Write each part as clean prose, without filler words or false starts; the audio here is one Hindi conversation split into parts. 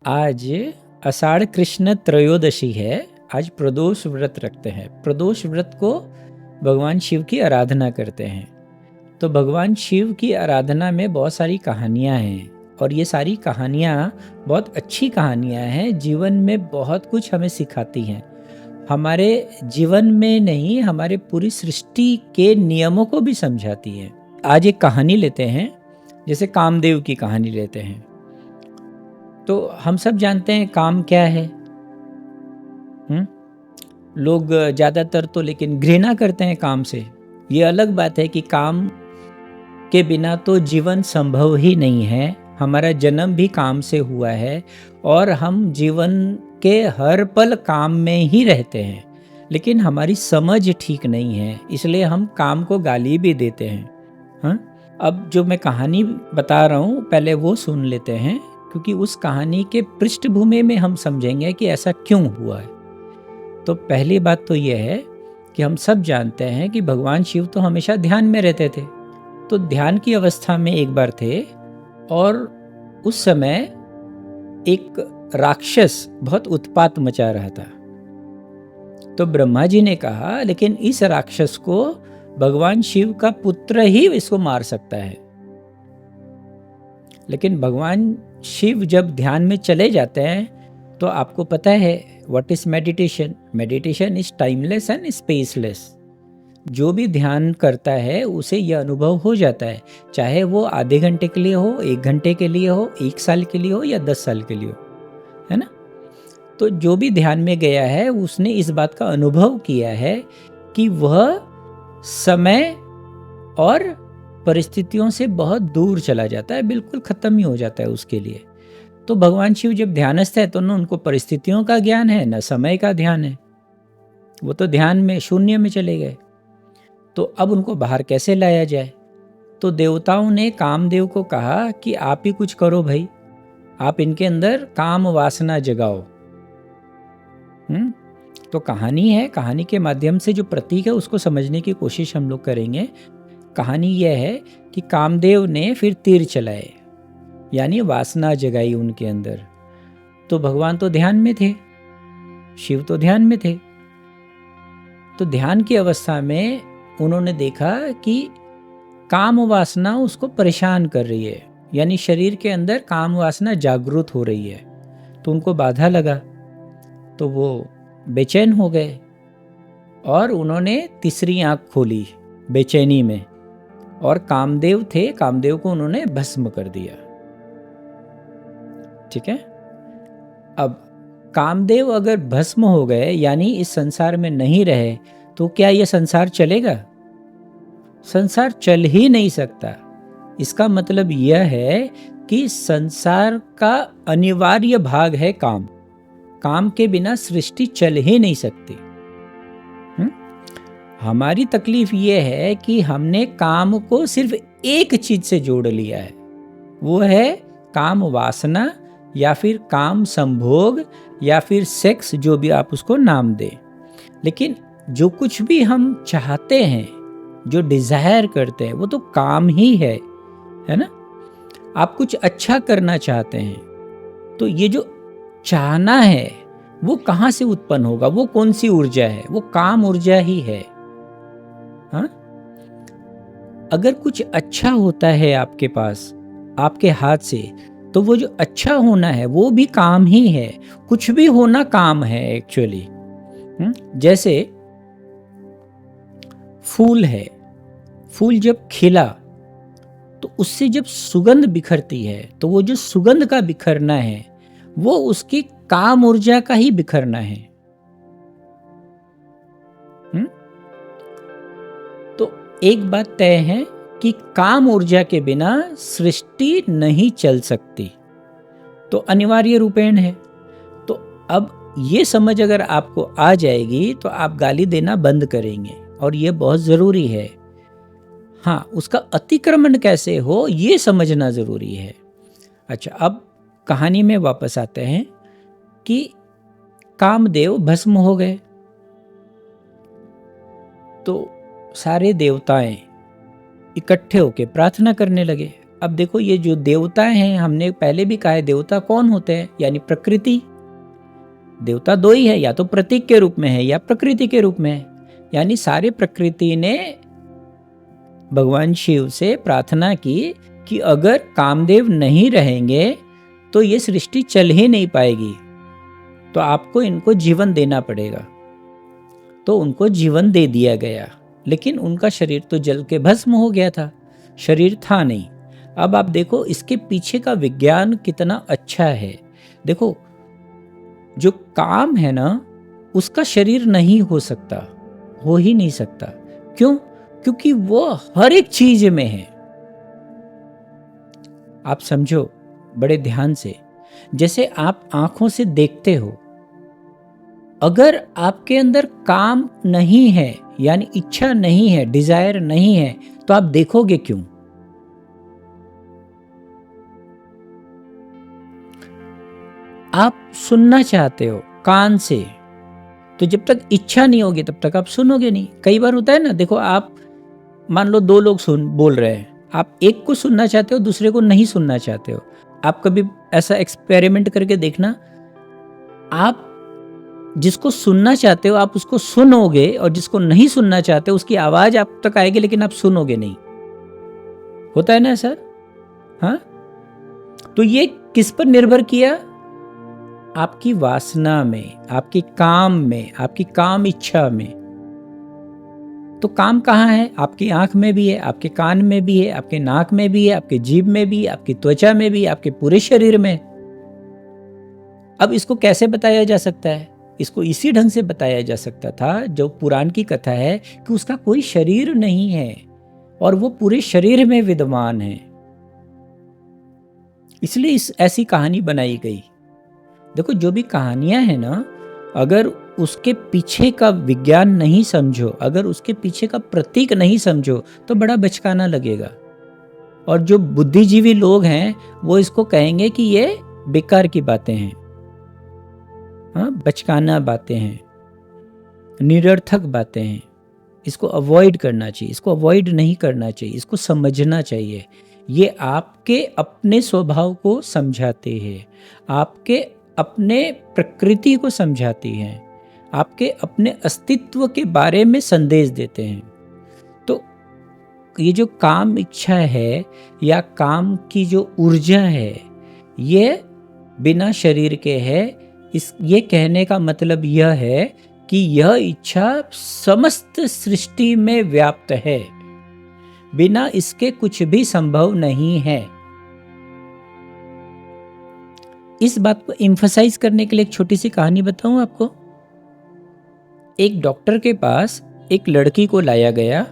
आज आषाढ़ कृष्ण त्रयोदशी है। आज प्रदोष व्रत रखते हैं। प्रदोष व्रत को भगवान शिव की आराधना करते हैं। तो भगवान शिव की आराधना में बहुत सारी कहानियाँ हैं और ये सारी कहानियाँ बहुत अच्छी कहानियाँ हैं। जीवन में बहुत कुछ हमें सिखाती हैं। हमारे जीवन में नहीं, हमारे पूरी सृष्टि के नियमों को भी समझाती हैं। आज एक कहानी लेते हैं, जैसे कामदेव की कहानी लेते हैं। तो हम सब जानते हैं काम क्या है। लोग ज़्यादातर तो लेकिन घृणा करते हैं काम से। ये अलग बात है कि काम के बिना तो जीवन संभव ही नहीं है। हमारा जन्म भी काम से हुआ है और हम जीवन के हर पल काम में ही रहते हैं, लेकिन हमारी समझ ठीक नहीं है, इसलिए हम काम को गाली भी देते हैं। अब जो मैं कहानी बता रहा हूँ पहले वो सुन लेते हैं, क्योंकि उस कहानी के पृष्ठभूमि में हम समझेंगे कि ऐसा क्यों हुआ है। तो पहली बात तो यह है कि हम सब जानते हैं कि भगवान शिव तो हमेशा ध्यान में रहते थे। तो ध्यान की अवस्था में एक बार थे और उस समय एक राक्षस बहुत उत्पात मचा रहा था। तो ब्रह्मा जी ने कहा, लेकिन इस राक्षस को भगवान शिव का पुत्र ही इसको मार सकता है। लेकिन भगवान शिव जब ध्यान में चले जाते हैं तो आपको पता है what is meditation. Meditation is timeless and spaceless. जो भी ध्यान करता है उसे यह अनुभव हो जाता है, चाहे वो आधे घंटे के लिए हो, 1 घंटे के लिए हो, 1 साल के लिए हो या 10 साल के लिए हो, है ना। तो जो भी ध्यान में गया है उसने इस बात का अनुभव किया है कि वह समय और परिस्थितियों से बहुत दूर चला जाता है, बिल्कुल ख़त्म ही हो जाता है उसके लिए। तो भगवान शिव जब ध्यानस्थ है तो न उनको परिस्थितियों का ज्ञान है न समय का ध्यान है। वो तो ध्यान में शून्य में चले गए। तो अब उनको बाहर कैसे लाया जाए। तो देवताओं ने कामदेव को कहा कि आप ही कुछ करो भाई, आप इनके अंदर काम वासना जगाओ। तो कहानी है, कहानी के माध्यम से जो प्रतीक है उसको समझने की कोशिश हम लोग करेंगे। कहानी यह है कि कामदेव ने फिर तीर चलाए, यानी वासना जगाई उनके अंदर। तो भगवान तो ध्यान में थे, शिव तो ध्यान में थे। तो ध्यान की अवस्था में उन्होंने देखा कि काम वासना उसको परेशान कर रही है, यानी शरीर के अंदर काम वासना जागृत हो रही है। तो उनको बाधा लगा, तो वो बेचैन हो गए और उन्होंने तीसरी आंख खोली बेचैनी में, और कामदेव थे, कामदेव को उन्होंने भस्म कर दिया। ठीक है। अब कामदेव अगर भस्म हो गए, यानी इस संसार में नहीं रहे, तो क्या यह संसार चलेगा? संसार चल ही नहीं सकता। इसका मतलब यह है कि संसार का अनिवार्य भाग है काम। काम के बिना सृष्टि चल ही नहीं सकती। हमारी तकलीफ यह है कि हमने काम को सिर्फ एक चीज से जोड़ लिया है, वो है काम वासना या फिर काम संभोग या फिर सेक्स, जो भी आप उसको नाम दें। लेकिन जो कुछ भी हम चाहते हैं, जो डिजायर करते हैं, वो तो काम ही है ना। आप कुछ अच्छा करना चाहते हैं तो ये जो चाहना है वो कहाँ से उत्पन्न होगा, वो कौन सी ऊर्जा है? वो काम ऊर्जा ही है। हाँ, अगर कुछ अच्छा होता है आपके पास, आपके हाथ से, तो वो जो अच्छा होना है वो भी काम ही है। कुछ भी होना काम है एक्चुअली। जैसे फूल है, फूल जब खिला तो उससे जब सुगंध बिखरती है, तो वो जो सुगंध का बिखरना है वो उसकी काम ऊर्जा का ही बिखरना है। तो एक बात तय है कि काम ऊर्जा के बिना सृष्टि नहीं चल सकती, तो अनिवार्य रूपेण है। तो अब ये समझ अगर आपको आ जाएगी तो आप गाली देना बंद करेंगे, और ये बहुत ज़रूरी है। हाँ, उसका अतिक्रमण कैसे हो ये समझना ज़रूरी है। अच्छा, अब कहानी में वापस आते हैं कि कामदेव भस्म हो गए। तो सारे देवताएं इकट्ठे होकर प्रार्थना करने लगे, अब देखो ये जो देवता हैं, हमने पहले भी कहा है देवता कौन होते हैं, यानी प्रकृति। देवता दो ही है, या तो प्रतीक के रूप में है या प्रकृति के रूप में है। यानी सारी प्रकृति ने भगवान शिव से प्रार्थना की कि अगर कामदेव नहीं रहेंगे तो ये सृष्टि चल ही नहीं पाएगी, तो आपको इनको जीवन देना पड़ेगा। तो उनको जीवन दे दिया गया, लेकिन उनका शरीर तो जल के भस्म हो गया था, शरीर था नहीं। अब आप देखो इसके पीछे का विज्ञान कितना अच्छा है। देखो जो काम है ना, उसका शरीर नहीं हो सकता, हो ही नहीं सकता। क्यों? क्योंकि वो हर एक चीज में है। आप समझो बड़े ध्यान से, जैसे आप आंखों से देखते हो, अगर आपके अंदर काम नहीं है, यानी इच्छा नहीं है, डिजायर नहीं है, तो आप देखोगे क्यों? आप सुनना चाहते हो कान से, तो जब तक इच्छा नहीं होगी तब तक आप सुनोगे नहीं। कई बार होता है ना, देखो आप मान लो दो लोग बोल रहे हैं, आप एक को सुनना चाहते हो, दूसरे को नहीं सुनना चाहते हो। आप कभी ऐसा एक्सपेरिमेंट करके देखना, आप जिसको सुनना चाहते हो आप उसको सुनोगे, और जिसको नहीं सुनना चाहते हो उसकी आवाज आप तक आएगी लेकिन आप सुनोगे नहीं। होता है ना ऐसा? हाँ, तो ये किस पर निर्भर किया? आपकी वासना में, आपकी काम में, आपकी काम इच्छा में। तो काम कहाँ है? आपकी आंख में भी है, आपके कान में भी है, आपके नाक में भी है, आपके जीभ में भी है, आपकी त्वचा में भी है, आपके पूरे शरीर में। अब इसको कैसे बताया जा सकता है? इसको इसी ढंग से बताया जा सकता था जो पुराण की कथा है, कि उसका कोई शरीर नहीं है और वो पूरे शरीर में विद्यमान है, इसलिए ऐसी कहानी बनाई गई। देखो जो भी कहानियां हैं ना, अगर उसके पीछे का विज्ञान नहीं समझो, अगर उसके पीछे का प्रतीक नहीं समझो, तो बड़ा बचकाना लगेगा। और जो बुद्धिजीवी लोग हैं वो इसको कहेंगे कि ये बेकार की बातें हैं, हाँ, बचकाना बातें हैं, निरर्थक बातें हैं। इसको अवॉइड करना चाहिए, इसको अवॉइड नहीं करना चाहिए, इसको समझना चाहिए। ये आपके अपने स्वभाव को समझाते हैं, आपके अपने प्रकृति को समझाती हैं, आपके अपने अस्तित्व के बारे में संदेश देते हैं। तो ये जो काम इच्छा है या काम की जो ऊर्जा है, ये बिना शरीर के है। ये कहने का मतलब यह है कि यह इच्छा समस्त सृष्टि में व्याप्त है, बिना इसके कुछ भी संभव नहीं है। इस बात को एम्फसाइज करने के लिए एक छोटी सी कहानी बताऊं आपको। एक डॉक्टर के पास एक लड़की को लाया गया।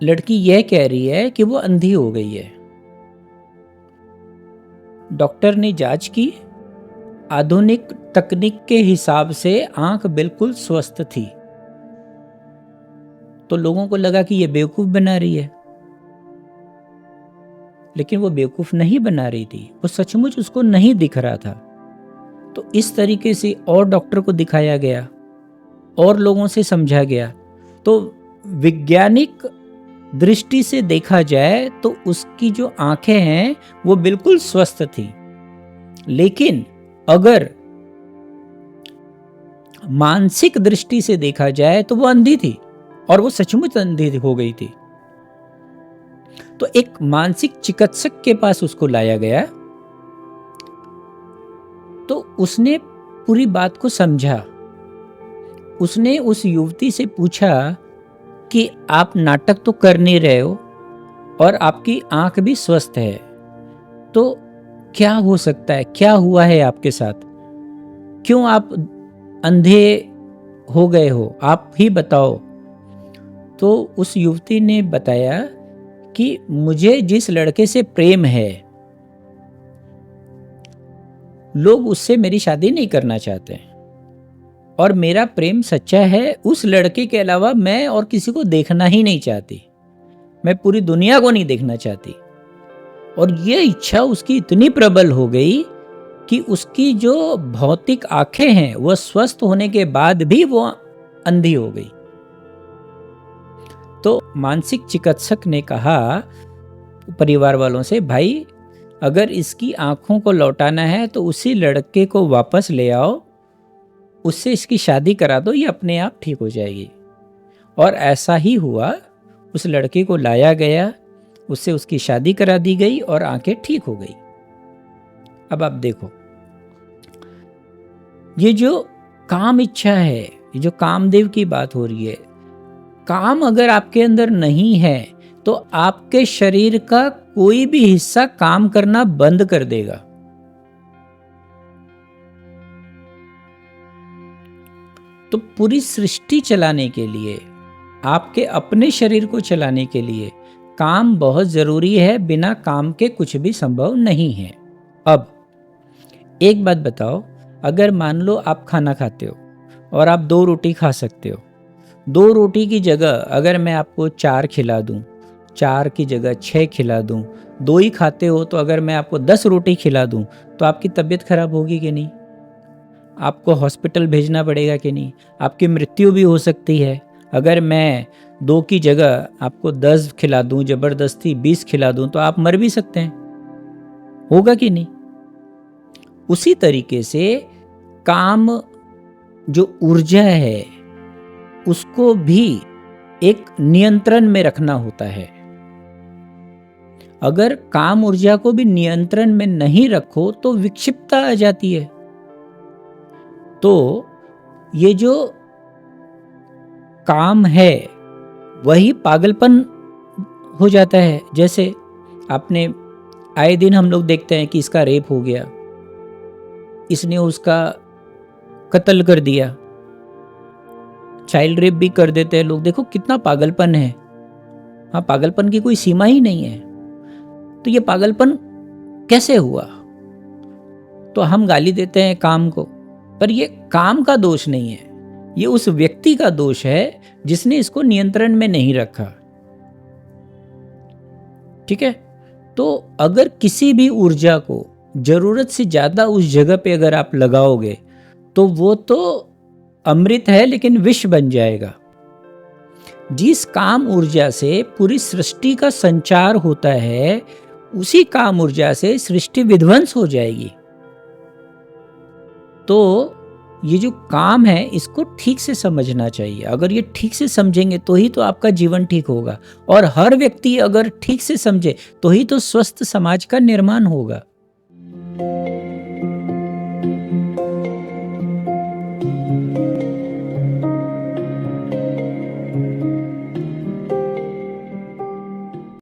लड़की यह कह रही है कि वो अंधी हो गई है। डॉक्टर ने जांच की, आधुनिक तकनीक के हिसाब से आंख बिल्कुल स्वस्थ थी। तो लोगों को लगा कि ये बेवकूफ बना रही है, लेकिन वो बेवकूफ नहीं बना रही थी, वो सचमुच उसको नहीं दिख रहा था। तो इस तरीके से और डॉक्टर को दिखाया गया और लोगों से समझा गया। तो वैज्ञानिक दृष्टि से देखा जाए तो उसकी जो आंखें हैं वो बिल्कुल स्वस्थ थी, लेकिन अगर मानसिक दृष्टि से देखा जाए तो वो अंधी थी, और वो सचमुच अंधी हो गई थी। तो एक मानसिक चिकित्सक के पास उसको लाया गया। तो उसने पूरी बात को समझा। उसने उस युवती से पूछा कि आप नाटक तो कर नहीं रहे हो और आपकी आंख भी स्वस्थ है, तो क्या हो सकता है, क्या हुआ है आपके साथ, क्यों आप अंधे हो गए हो, आप ही बताओ। तो उस युवती ने बताया कि मुझे जिस लड़के से प्रेम है, लोग उससे मेरी शादी नहीं करना चाहते, और मेरा प्रेम सच्चा है। उस लड़के के अलावा मैं और किसी को देखना ही नहीं चाहती, मैं पूरी दुनिया को नहीं देखना चाहती। और ये इच्छा उसकी इतनी प्रबल हो गई कि उसकी जो भौतिक आंखें हैं वह स्वस्थ होने के बाद भी वो अंधी हो गई। तो मानसिक चिकित्सक ने कहा परिवार वालों से, भाई अगर इसकी आँखों को लौटाना है तो उसी लड़के को वापस ले आओ, उससे इसकी शादी करा दो, ये अपने आप ठीक हो जाएगी। और ऐसा ही हुआ, उस लड़के को लाया गया, उससे उसकी शादी करा दी गई और आंखें ठीक हो गई। अब आप देखो, ये जो काम इच्छा है, ये जो कामदेव की बात हो रही है, काम अगर आपके अंदर नहीं है तो आपके शरीर का कोई भी हिस्सा काम करना बंद कर देगा। तो पूरी सृष्टि चलाने के लिए, आपके अपने शरीर को चलाने के लिए काम बहुत जरूरी है, बिना काम के कुछ भी संभव नहीं है। अब एक बात बताओ, अगर मान लो आप खाना खाते हो और आप 2 रोटी खा सकते हो, 2 रोटी की जगह अगर मैं आपको 4 खिला दूं, 4 की जगह 6 खिला दूं, 2 ही खाते हो तो अगर मैं आपको 10 रोटी खिला दूं तो आपकी तबीयत खराब होगी कि नहीं? आपको हॉस्पिटल भेजना पड़ेगा कि नहीं? आपकी मृत्यु भी हो सकती है। अगर मैं 2 की जगह आपको 10 खिला दूं, जबरदस्ती 20 खिला दूं, तो आप मर भी सकते हैं, होगा कि नहीं? उसी तरीके से काम जो ऊर्जा है उसको भी एक नियंत्रण में रखना होता है। अगर काम ऊर्जा को भी नियंत्रण में नहीं रखो तो विक्षिप्तता आ जाती है। तो ये जो काम है वही पागलपन हो जाता है। जैसे आपने आए दिन हम लोग देखते हैं कि इसका रेप हो गया, इसने उसका कत्ल कर दिया, चाइल्ड रेप भी कर देते हैं लोग। देखो कितना पागलपन है। हाँ, पागलपन की कोई सीमा ही नहीं है। तो ये पागलपन कैसे हुआ? तो हम गाली देते हैं काम को, पर ये काम का दोष नहीं है, ये उस व्यक्ति का दोष है जिसने इसको नियंत्रण में नहीं रखा। ठीक है? तो अगर किसी भी ऊर्जा को जरूरत से ज्यादा उस जगह पे अगर आप लगाओगे तो वो तो अमृत है लेकिन विष बन जाएगा। जिस काम ऊर्जा से पूरी सृष्टि का संचार होता है, उसी काम ऊर्जा से सृष्टि विध्वंस हो जाएगी। तो ये जो काम है इसको ठीक से समझना चाहिए। अगर ये ठीक से समझेंगे तो ही तो आपका जीवन ठीक होगा, और हर व्यक्ति अगर ठीक से समझे तो ही तो स्वस्थ समाज का निर्माण होगा।